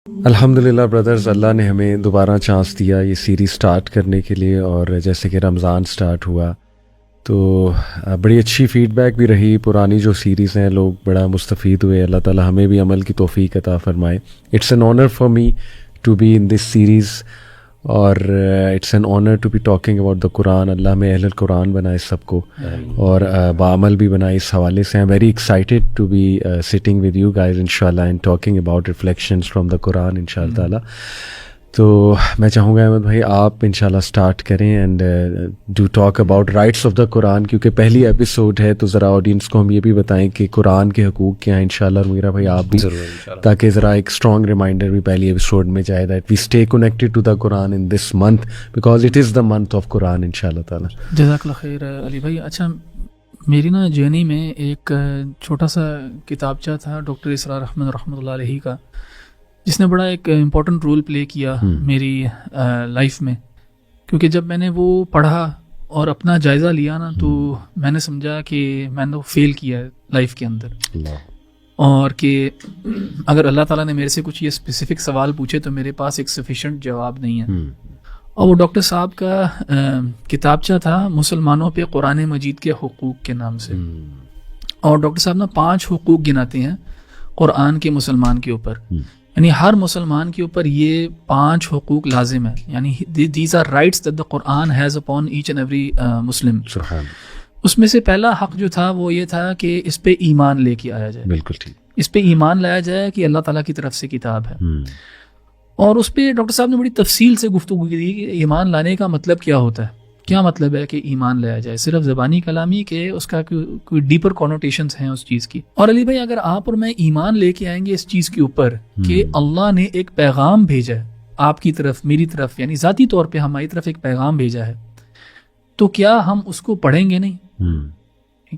الحمدللہ بردرز، اللہ نے ہمیں دوبارہ چانس دیا یہ سیریز سٹارٹ کرنے کے لیے، اور جیسے کہ رمضان سٹارٹ ہوا تو بڑی اچھی فیڈ بیک بھی رہی. پرانی جو سیریز ہیں لوگ بڑا مستفید ہوئے. اللہ تعالی ہمیں بھی عمل کی توفیق عطا فرمائے. It's an honour for me to be in this series, اور it's an honour to be talking about the Quran. اللہ میں اہل القرآن بنائے سب کو، اور بعمل بھی بنائے. اس حوالے سے I am very excited to be sitting with you guys انشاءاللہ and talking about reflections from the Quran انشاءاللہ تعالیٰ. تو میں چاہوں گا احمد بھائی آپ انشاءاللہ سٹارٹ کریں and do talk about rights of the Quran, کیونکہ پہلی ایپیسوڈ ہے تو ذرا آڈینس کو ہم یہ بھی بتائیں کہ قرآن کے حقوق کیا ہیں انشاءاللہ. اور میرا بھائی آپ بھی، تاکہ ذرا ایک اسٹرانگ ریمائنڈر بھی پہلی ایپیسوڈ میں جائے that we stay connected to the Quran in this month because it is the month of Quran انشاءاللہ تعالیٰ. جزاک اللہ خیر علی بھائی. اچھا، میری نا جرنی میں ایک چھوٹا سا کتابچہ تھا ڈاکٹر اسرار احمد رحمۃ اللہ علیہ کا، جس نے بڑا ایک امپورٹنٹ رول پلے کیا میری لائف میں. کیونکہ جب میں نے وہ پڑھا اور اپنا جائزہ لیا نا تو میں نے سمجھا کہ میں نے فیل کیا ہے لائف کے اندر، اور کہ اگر اللہ تعالیٰ نے میرے سے کچھ یہ اسپیسیفک سوال پوچھے تو میرے پاس ایک سفیشینٹ جواب نہیں ہے. اور وہ ڈاکٹر صاحب کا کتابچہ تھا مسلمانوں پہ قرآن مجید کے حقوق کے نام سے. اور ڈاکٹر صاحب نا 5 حقوق گناتے ہیں قرآن کے مسلمان کے اوپر، یعنی ہر مسلمان کے اوپر یہ 5 حقوق لازم ہے. یعنی these are rights that the Quran has upon each and every Muslim. اس میں سے پہلا حق جو تھا وہ یہ تھا کہ اس پہ ایمان لے کے آیا جائے. بالکل ٹھیک. اس پہ ایمان لایا جائے کہ اللہ تعالیٰ کی طرف سے کتاب ہے. اور اس پہ ڈاکٹر صاحب نے بڑی تفصیل سے گفتگو کی کہ ایمان لانے کا مطلب کیا ہوتا ہے، کیا مطلب ہے کہ ایمان لایا جائے. صرف زبانی کلامی کے اس کا کوئی ڈیپر کونوٹیشنز ہیں اس چیز کی. اور علی بھائی اگر آپ اور میں ایمان لے کے آئیں گے اس چیز کے اوپر کہ اللہ نے ایک پیغام بھیجا ہے آپ کی طرف، میری طرف، یعنی ذاتی طور پہ ہماری طرف ایک پیغام بھیجا ہے، تو کیا ہم اس کو پڑھیں گے نہیں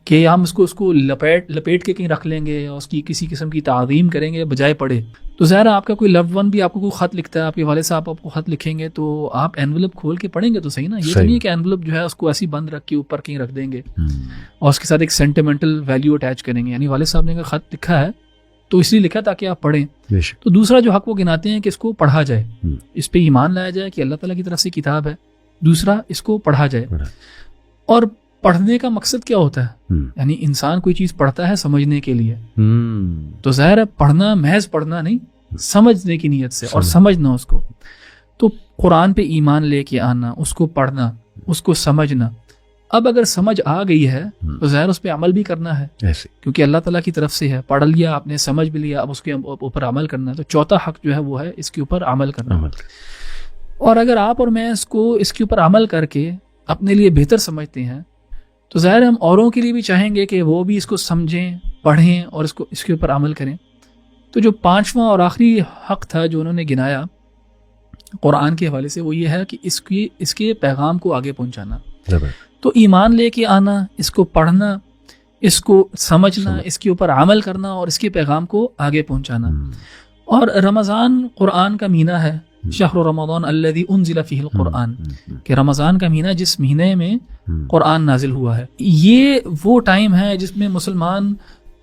کہ ہم اس کو لپیٹ کے کہیں رکھ لیں گے اور اس کی کسی قسم کی تعظیم کریں گے بجائے پڑھے؟ تو ظاہر آپ کا کوئی لوڈ ون بھی آپ کو کوئی خط لکھتا ہے، آپ کے والد صاحب آپ کو خط لکھیں گے تو آپ اینولپ کھول کے پڑھیں گے تو صحیح نا. یہ تو نہیں ہے کہ اینولپ جو ہے اس کو ایسی بند رکھ کے اوپر کہیں رکھ دیں گے اور اس کے ساتھ ایک سینٹیمنٹل ویلیو اٹیچ کریں گے. یعنی والد صاحب نے اگر خط لکھا ہے تو اس لیے لکھا تاکہ آپ پڑھیں. تو دوسرا جو حق وہ گناتے ہیں کہ اس کو پڑھا جائے، اس پہ ایمان لایا جائے کہ اللہ تعالیٰ کی طرف سے کتاب ہے. دوسرا اس کو پڑھا جائے. اور پڑھنے کا مقصد کیا ہوتا ہے؟ یعنی انسان کوئی چیز پڑھتا ہے سمجھنے کے لیے، تو ظاہر ہے پڑھنا محض پڑھنا نہیں، سمجھنے کی نیت سے اور سمجھنا اس کو. تو قرآن پہ ایمان لے کے آنا، اس کو پڑھنا، اس کو سمجھنا. اب اگر سمجھ آ گئی ہے تو ظاہر اس پہ عمل بھی کرنا ہے کیونکہ اللہ تعالیٰ کی طرف سے ہے. پڑھ لیا آپ نے، سمجھ بھی لیا، اب اس کے اوپر عمل کرنا ہے. تو چوتھا حق جو ہے وہ ہے اس کے اوپر عمل کرنا. اور اگر آپ اور میں اس کے اوپر عمل کر کے اپنے لیے بہتر سمجھتے ہیں تو ظاہر ہم اوروں کے لیے بھی چاہیں گے کہ وہ بھی اس کو سمجھیں، پڑھیں اور اس کے اوپر عمل کریں. تو جو 5واں اور آخری حق تھا جو انہوں نے گنایا قرآن کے حوالے سے وہ یہ ہے کہ اس کے پیغام کو آگے پہنچانا. تو ایمان لے کے آنا، اس کو پڑھنا، اس کو سمجھنا، اس کے اوپر عمل کرنا اور اس کے پیغام کو آگے پہنچانا. اور رمضان قرآن کا مہینہ ہے، شہر رمضان الذی انزل فیہ القرآن، کہ رمضان کا مہینہ جس مہینے میں قرآن نازل ہوا ہے. یہ وہ ٹائم ہے جس میں مسلمان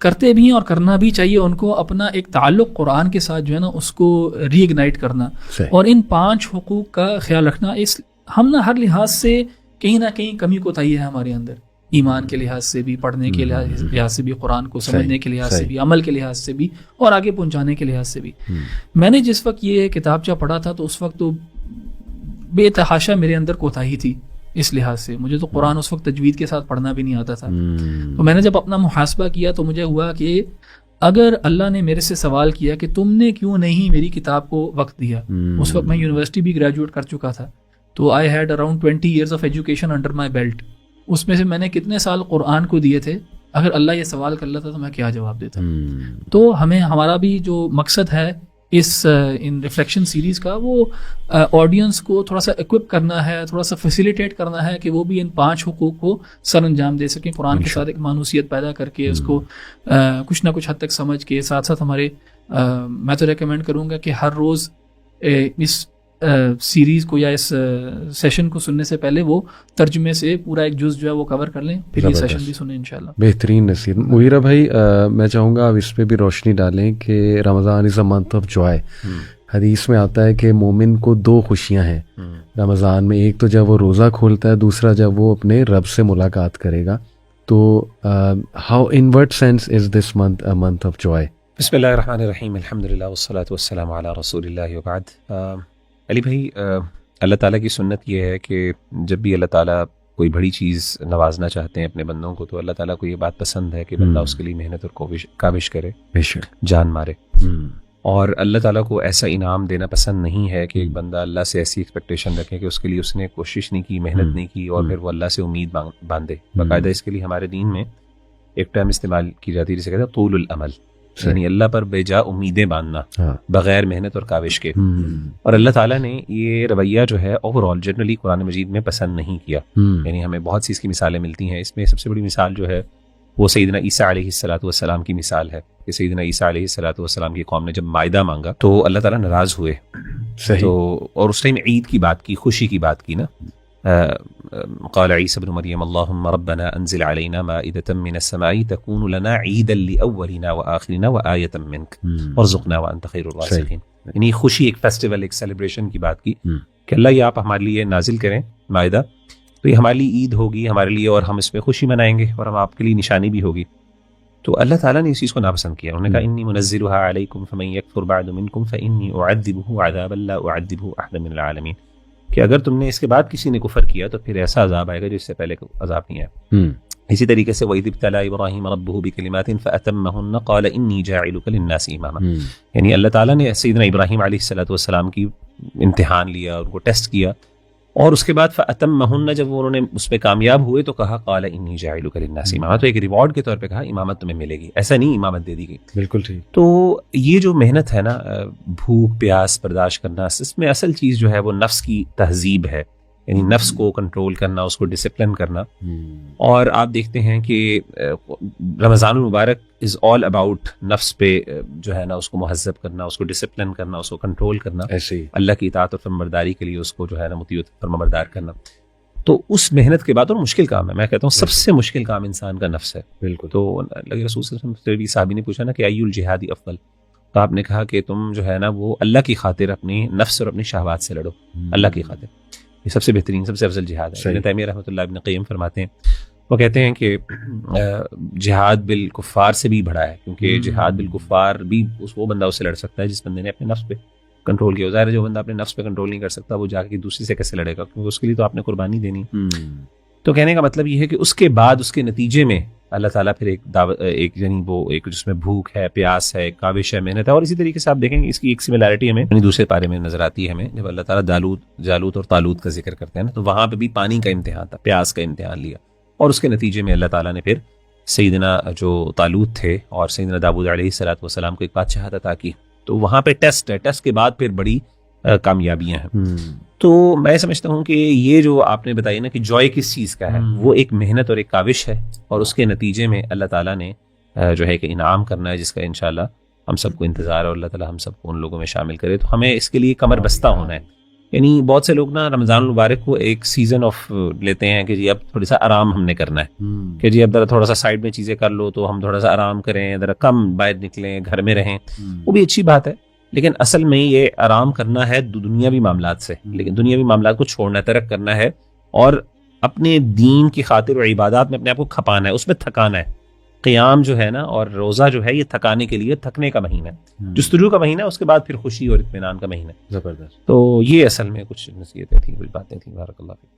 کرتے بھی ہیں اور کرنا بھی چاہیے ان کو اپنا ایک تعلق قرآن کے ساتھ جو ہے نا اس کو ری اگنائٹ کرنا اور ان 5 حقوق کا خیال رکھنا. ہم نا ہر لحاظ سے کہیں نہ کہیں کمی کوتاہی ہے ہمارے اندر، ایمان کے لحاظ سے بھی، پڑھنے کے لحاظ سے بھی، قرآن کو سمجھنے کے لحاظ سے بھی، عمل کے لحاظ سے بھی اور آگے پہنچانے کے لحاظ سے بھی. میں نے جس وقت یہ کتابچہ پڑھا تھا تو اس وقت تو بے تحاشا میرے اندر کوتاہی تھی اس لحاظ سے. مجھے تو قرآن اس وقت تجوید کے ساتھ پڑھنا بھی نہیں آتا تھا. تو میں نے جب اپنا محاسبہ کیا تو مجھے ہوا کہ اگر اللہ نے میرے سے سوال کیا کہ تم نے کیوں نہیں میری کتاب کو وقت دیا، اس وقت میں یونیورسٹی بھی گریجویٹ کر چکا تھا، تو I had around 20 years of education under my belt. اس میں سے میں نے کتنے سال قرآن کو دیے تھے. اگر اللہ یہ سوال کر لیتا تو میں کیا جواب دیتا. تو ہمارا بھی جو مقصد ہے ان ریفلیکشن سیریز کا وہ آڈینس کو تھوڑا سا ایکوپ کرنا ہے، تھوڑا سا فیسیلیٹیٹ کرنا ہے کہ وہ بھی ان 5 حقوق کو سر انجام دے سکیں، قرآن کے ساتھ ایک مانوسیت پیدا کر کے اس کو کچھ نہ کچھ حد تک سمجھ کے. ساتھ ساتھ ہمارے میں تو ریکمینڈ کروں گا کہ ہر روز اس سیریز کو یا اس سیشن کو سننے سے پہلے وہ ترجمے سے پورا ایک جز جو ہے وہ کور کر لیں، پھر یہ سیشن بھی سنیں انشاءاللہ. بہترین نصیحت. مغیرہ بھائی میں چاہوں گا آپ اس پہ بھی روشنی ڈالیں کہ رمضان از اے منتھ آف جوائے. حدیث میں آتا ہے کہ مومن کو 2 خوشیاں ہیں رمضان میں. ایک تو جب وہ روزہ کھولتا ہے, دوسرا جب وہ اپنے رب سے ملاقات کرے گا. تو how in what sense is this month a month of joy? بسم اللہ الرحمن الرحیم، الحمدللہ والصلاۃ والسلام علی رسول اللہ وبعد. علی بھائی، اللہ تعالیٰ کی سنت یہ ہے کہ جب بھی اللہ تعالیٰ کوئی بڑی چیز نوازنا چاہتے ہیں اپنے بندوں کو، تو اللہ تعالیٰ کو یہ بات پسند ہے کہ بندہ اس کے لیے محنت اور کاوش کرے، جان مارے. اور اللہ تعالیٰ کو ایسا انعام دینا پسند نہیں ہے کہ ایک بندہ اللہ سے ایسی ایکسپیکٹیشن رکھے کہ اس کے لیے اس نے کوشش نہیں کی، محنت نہیں کی، اور پھر وہ اللہ سے امید باندھے. باقاعدہ اس کے لیے ہمارے دین میں ایک ٹرم استعمال کی جاتی ہے جسے کہتے ہیں طول العمل، یعنی اللہ پر بے جا امیدیں باندھنا بغیر محنت اور کاوش کے. اور اللہ تعالیٰ نے یہ رویہ جو ہے اوور آل جنرلی قرآن مجید میں پسند نہیں کیا. یعنی ہمیں بہت سی اس کی مثالیں ملتی ہیں. اس میں سب سے بڑی مثال جو ہے وہ سیدنا عیسیٰ علیہ السلام کی مثال ہے کہ سیدنا عیسیٰ علیہ السلام کی قوم نے جب مائدہ مانگا تو اللہ تعالیٰ ناراض ہوئے. تو اور اس ٹائم عید کی بات کی، خوشی کی بات کی نا. قال عیسی ابن مریم اللهم ربنا انزل علينا مائدة من السماء تكون لنا عيدا لأولنا وآخرنا وآية منك وارزقنا وأنت خير الرازقين. یعنی خوشی، ایک فیسٹیول، ایک سیلیبریشن کی بات کی کہ اللہ یہ آپ ہمارے لیے نازل کریں مائدہ، تو یہ ہمارے لیے عید ہوگی ہمارے لیے، اور ہم اس پہ خوشی منائیں گے، اور ہم آپ کے لیے نشانی بھی ہوگی. تو اللہ تعالیٰ نے اس چیز کو ناپسند کیا. انہوں نے کہا انی منزلها علیکم فمن یکفر بعد منکم فانی اعذبه عذابا لا اعذبه احدا من العالمین، کہ اگر تم نے اس کے بعد کسی نے کفر کیا تو پھر ایسا عذاب آئے گا جو اس سے پہلے عذاب نہیں آیا. اسی طریقے سے وَإِذِ ابْتَلَىٰ إِبْرَاهِيمَ رَبُّهُ بِكَلِمَاتٍ فَأَتَمَّهُنَّ قَالَ إِنِّي جَاعِلُكَ لِلنَّاسِ إِمَامًا. یعنی اللہ تعالیٰ نے سیدنا ابراہیم علیہ السلام کی امتحان لیا، ان کو ٹیسٹ کیا، اور اس کے بعد فَأَتَمَّهُنَّ جب انہوں نے اس پہ کامیاب ہوئے تو کہا قَالَ إِنِّي جَاعِلُكَ لِلنَّاسِ إِمَامًا. تو ایک ریوارڈ کے طور پہ کہا امامت تمہیں ملے گی، ایسا نہیں امامت دے دی گئی. بالکل ٹھیک. تو یہ جو محنت ہے نا، بھوک پیاس برداشت کرنا، اس میں اصل چیز جو ہے وہ نفس کی تہذیب ہے، یعنی نفس کو کنٹرول کرنا، اس کو ڈسپلن کرنا. اور آپ دیکھتے ہیں کہ رمضان المبارک از آل اباؤٹ نفس پہ جو ہے نا اس کو مہذب کرنا، اس کو ڈسپلن کرنا، اس کو کنٹرول کرنا، ایسے ہی اللہ کی اطاعت اور فرمانبرداری کے لیے اس کو جو ہے نا مطیع فرمانبردار کرنا. تو اس محنت کے بعد، اور مشکل کام ہے، میں کہتا ہوں سب سے مشکل کام انسان کا نفس ہے. بالکل. تو اللہ رسول صلی اللہ علیہ وسلم سے صحابی نے پوچھا نا کہ ای الجہاد افضل، تو آپ نے کہا کہ تم جو ہے نا وہ اللہ کی خاطر اپنی نفس اور اپنی شہوات سے لڑو، اللہ کی خاطر. یہ سب سے بہترین، سب سے افضل جہاد ہے. ابن تیمیہ رحمۃ اللہ ابن قیم فرماتے ہیں، وہ کہتے ہیں کہ جہاد بالکفار سے بھی بڑا ہے، کیونکہ جہاد بالکفار بھی وہ بندہ اس سے لڑ سکتا ہے جس بندے نے اپنے نفس پہ کنٹرول کیا. ظاہر ہے جو بندہ اپنے نفس پہ کنٹرول نہیں کر سکتا وہ جا کے دوسری سے کیسے لڑے گا، کیونکہ اس کے لیے تو آپ نے قربانی دینی. تو کہنے کا مطلب یہ ہے کہ اس کے بعد، اس کے نتیجے میں اللہ تعالیٰ پھر ایک یعنی وہ ایک جس میں بھوک ہے، پیاس ہے، کاوش ہے، محنت ہے. اور اسی طریقے سے آپ دیکھیں گے اس کی ایک سملیرٹی ہمیں دوسرے پارے میں نظر آتی ہے. ہمیں جب اللہ تعالیٰ جالوت اور طالوت کا ذکر کرتے ہیں نا، تو وہاں پہ بھی پانی کا امتحان تھا، پیاس کا امتحان لیا، اور اس کے نتیجے میں اللہ تعالیٰ نے پھر سیدنا جو طالوت تھے اور سیدنا داؤد علیہ السلام کو ایک بادشاہت عطا کی. تو وہاں پہ ٹیسٹ ہے، ٹیسٹ کے بعد پھر بڑی کامیابیاں ہیں. تو میں سمجھتا ہوں کہ یہ جو آپ نے بتائی نا کہ جوائے کس چیز کا ہے، وہ ایک محنت اور ایک کاوش ہے، اور اس کے نتیجے میں اللہ تعالیٰ نے جو ہے کہ انعام کرنا ہے، جس کا انشاءاللہ ہم سب کو انتظار ہے، اور اللہ تعالیٰ ہم سب کو ان لوگوں میں شامل کرے. تو ہمیں اس کے لیے کمر بستہ ہونا ہے. یعنی بہت سے لوگ نا رمضان المبارک کو ایک سیزن آف لیتے ہیں کہ جی اب تھوڑا سا آرام ہم نے کرنا ہے، کہ جی اب ذرا تھوڑا سا سائڈ میں چیزیں کر لو تو ہم تھوڑا سا آرام کریں، ذرا کم باہر نکلیں، گھر میں رہیں. وہ بھی اچھی بات ہے، لیکن اصل میں یہ آرام کرنا ہے دنیاوی معاملات سے، لیکن دنیاوی معاملات کو چھوڑنا ہے، ترک کرنا ہے، اور اپنے دین کی خاطر اور عبادات میں اپنے آپ کو کھپانا ہے، اس میں تھکانا ہے. قیام جو ہے نا اور روزہ جو ہے یہ تھکانے کے لیے، تھکنے کا مہینہ ہے، جستجو کا مہینہ ہے، اس کے بعد پھر خوشی اور اطمینان کا مہینہ ہے. زبردست. تو یہ اصل میں کچھ نصیحتیں تھیں، کچھ باتیں تھیں. بارک اللہ فیک.